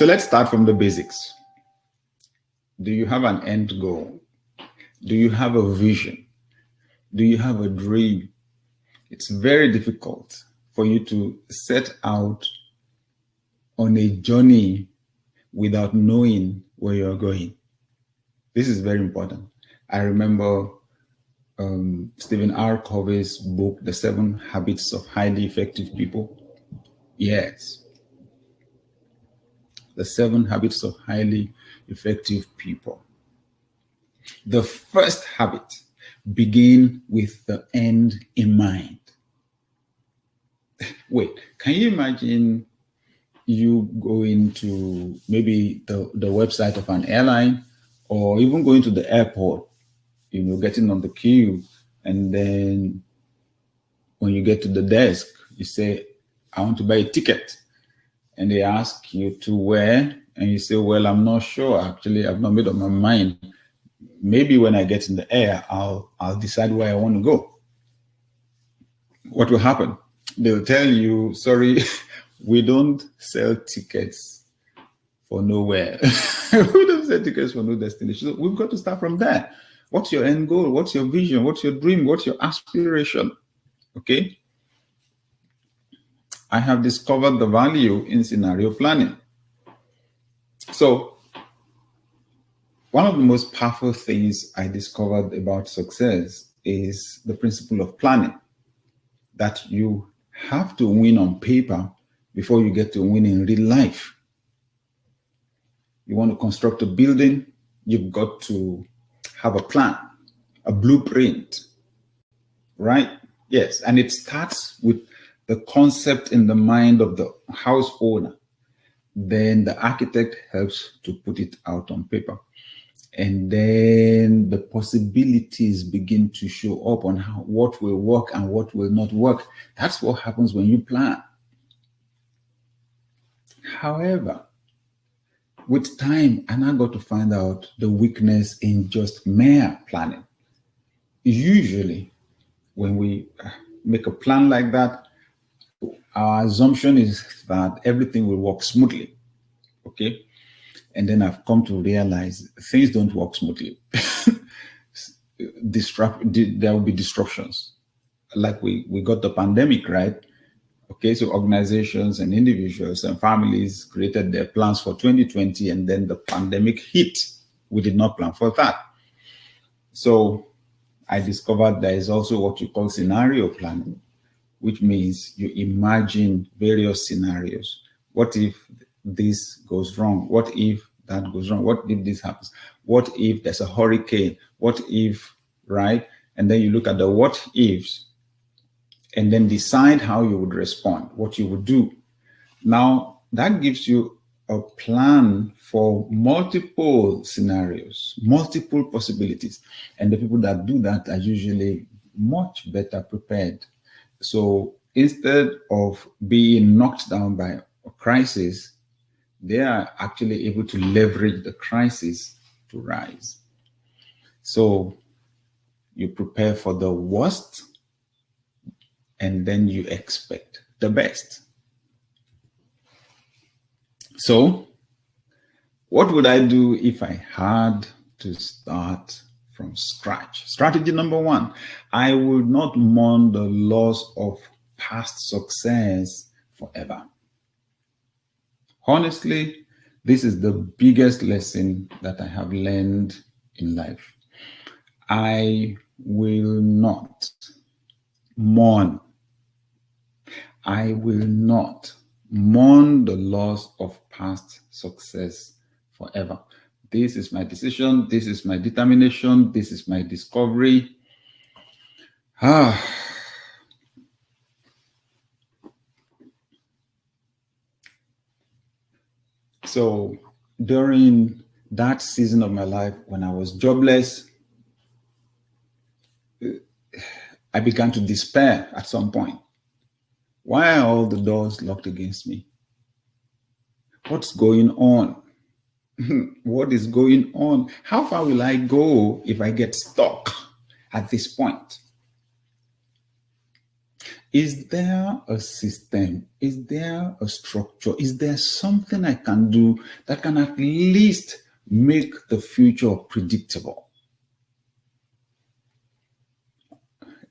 So let's start from the basics. Do you have an end goal? Do you have a vision? Do you have a dream? It's very difficult for you to set out on a journey without knowing where you're going. This is very important. I remember Stephen R. Covey's book, The 7 Habits of Highly Effective People. Yes. The 7 Habits of Highly Effective People. The first habit, begin with the end in mind. Wait, can you imagine you going to maybe the website of an airline, or even going to the airport, getting on the queue, and then when you get to the desk, you say, I want to buy a ticket. And they ask you to where? And you say, well, I'm not sure. Actually, I've not made up my mind. Maybe when I get in the air, I'll decide where I want to go. What will happen? They'll tell you, sorry, we don't sell tickets for nowhere. We don't sell tickets for no destination. So we've got to start from there. What's your end goal? What's your vision? What's your dream? What's your aspiration? Okay. I have discovered the value in scenario planning. So one of the most powerful things I discovered about success is the principle of planning, that you have to win on paper before you get to win in real life. You want to construct a building, you've got to have a plan, a blueprint, right? Yes, and it starts with the concept in the mind of the house owner. Then the architect helps to put it out on paper. And then the possibilities begin to show up on what will work and what will not work. That's what happens when you plan. However, with time, I now got to find out the weakness in just mere planning. Usually, when we make a plan like that, our assumption is that everything will work smoothly. Okay? And then I've come to realize things don't work smoothly. There will be disruptions. Like we got the pandemic, right? Okay, so organizations and individuals and families created their plans for 2020, and then the pandemic hit. We did not plan for that. So I discovered there is also what you call scenario planning, which means you imagine various scenarios. What if this goes wrong? What if that goes wrong? What if this happens? What if there's a hurricane? What if, right? And then you look at the what ifs and then decide how you would respond, what you would do. Now, that gives you a plan for multiple scenarios, multiple possibilities. And the people that do that are usually much better prepared. So instead of being knocked down by a crisis, they are actually able to leverage the crisis to rise. So you prepare for the worst, and then you expect the best. So what would I do if I had to start from scratch? Strategy number 1, I would not mourn the loss of past success forever. Honestly, this is the biggest lesson that I have learned in life. I will not mourn. I will not mourn the loss of past success forever. This is my decision. This is my determination. This is my discovery. So during that season of my life when I was jobless, I began to despair at some point. Why are all the doors locked against me? What's going on? What is going on? How far will I go if I get stuck at this point? Is there a system? Is there a structure? Is there something I can do that can at least make the future predictable?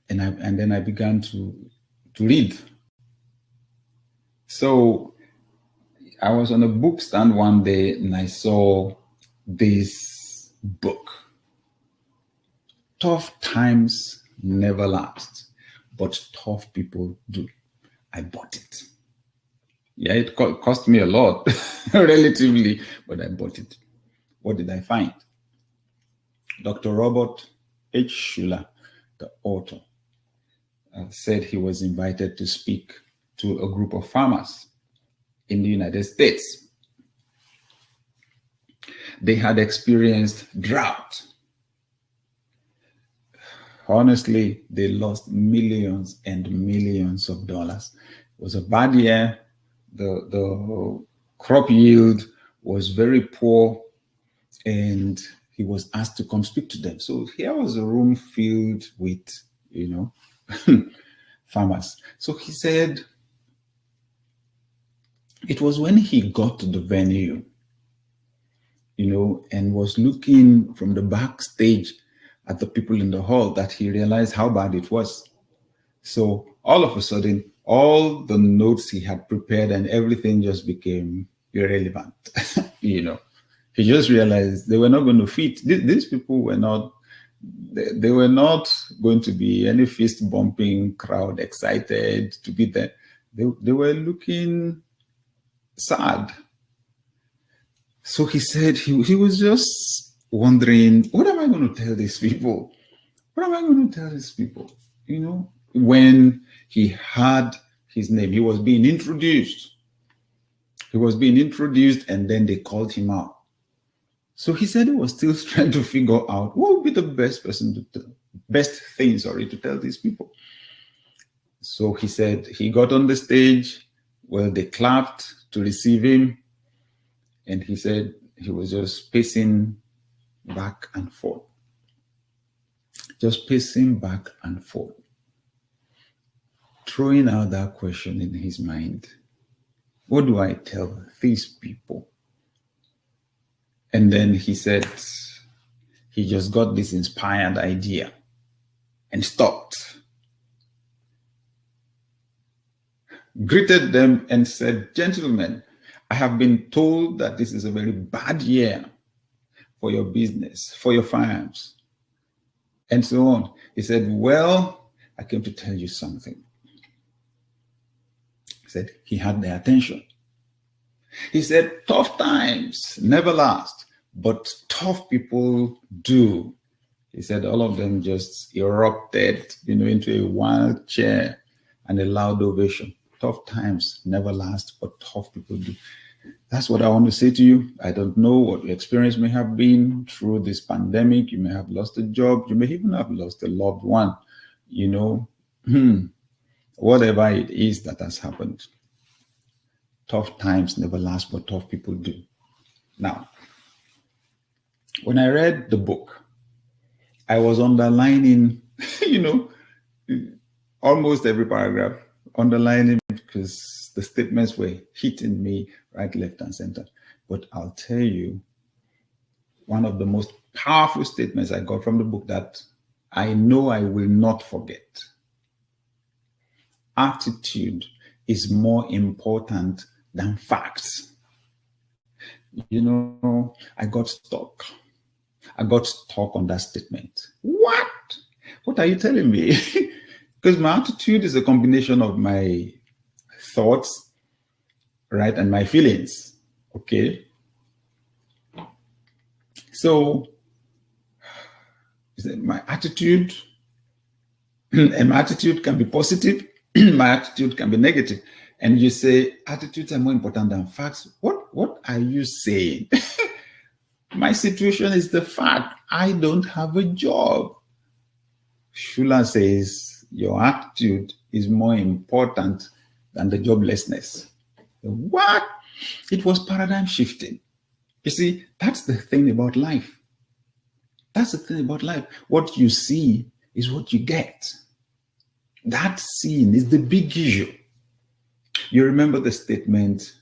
And then I began to read. So I was on a book stand one day and I saw this book. Tough times never last, but tough people do. I bought it. Yeah, it cost me a lot, relatively, but I bought it. What did I find? Dr. Robert H. Schuller, the author, said he was invited to speak to a group of farmers in the United States. They had experienced drought. Honestly, they lost millions and millions of dollars. It was a bad year. The crop yield was very poor, and he was asked to come speak to them. So here was a room filled with, farmers. So he said it was when he got to the venue, and was looking from the backstage at the people in the hall that he realized how bad it was. So all of a sudden, all the notes he had prepared and everything just became irrelevant. He just realized they were not going to fit. These people were not, they were not going to be any fist bumping crowd excited to be there. They were looking sad. So he said he was just wondering, what am I going to tell these people? What am I going to tell these people? When he had his name, he was being introduced. And then they called him out. So he said he was still trying to figure out what would be the best thing to tell these people. So he said he got on the stage. Well, they clapped to receive him. And he said he was just pacing back and forth. Just pacing back and forth. Throwing out that question in his mind. What do I tell these people? And then he said he just got this inspired idea and stopped. Greeted them and said, "Gentlemen, I have been told that this is a very bad year for your business, for your farms, and so on." He said, "Well, I came to tell you something." He said he had their attention. He said, "Tough times never last, but tough people do." He said all of them just erupted, into a wild cheer and a loud ovation. Tough times never last, but tough people do. That's what I want to say to you. I don't know what your experience may have been through this pandemic. You may have lost a job. You may even have lost a loved one. Whatever it is that has happened. Tough times never last, but tough people do. Now, when I read the book, I was underlining, almost every paragraph, underlining because the statements were hitting me right, left, and center. But I'll tell you, one of the most powerful statements I got from the book that I know I will not forget. Attitude is more important than facts. I got stuck. On that statement. What are you telling me? Because my attitude is a combination of my thoughts, right, and my feelings. Okay. So my attitude, and my attitude can be positive, my attitude can be negative. And you say attitudes are more important than facts. What are you saying? My situation is the fact. I don't have a job. Schuller says your attitude is more important than the joblessness. What? It was paradigm shifting. You see, that's the thing about life. What you see is what you get. That seeing is the big issue. You remember the statement,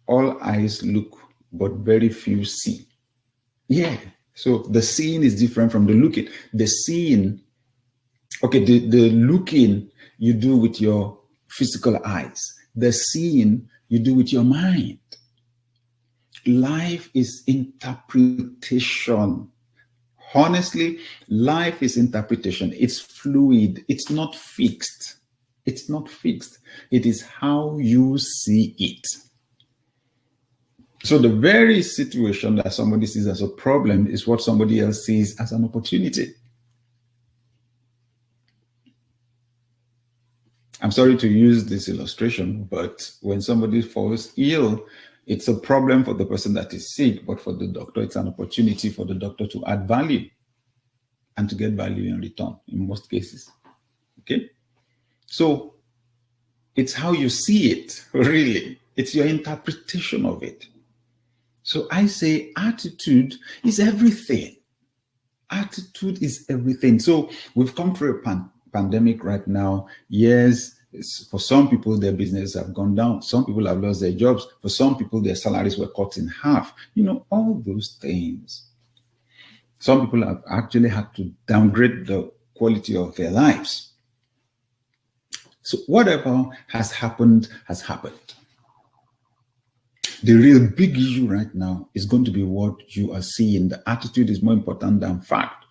all eyes look, but very few see. Yeah. So the seeing is different from the looking. The seeing, okay, the looking you do with your physical eyes. The seeing you do with your mind. Life is interpretation. Honestly, life is interpretation. It's fluid. It's not fixed. It's not fixed. It is how you see it. So the very situation that somebody sees as a problem is what somebody else sees as an opportunity. I'm sorry to use this illustration, but when somebody falls ill, it's a problem for the person that is sick, but for the doctor, it's an opportunity for the doctor to add value and to get value in return in most cases. Okay? So it's how you see it, really. It's your interpretation of it. So I say attitude is everything. Attitude is everything. So we've come through a pandemic right now. Yes, for some people, their businesses have gone down. Some people have lost their jobs. For some people, their salaries were cut in half. You know, all those things. Some people have actually had to downgrade the quality of their lives. So whatever has happened, has happened. The real big issue right now is going to be what you are seeing. The attitude is more important than fact.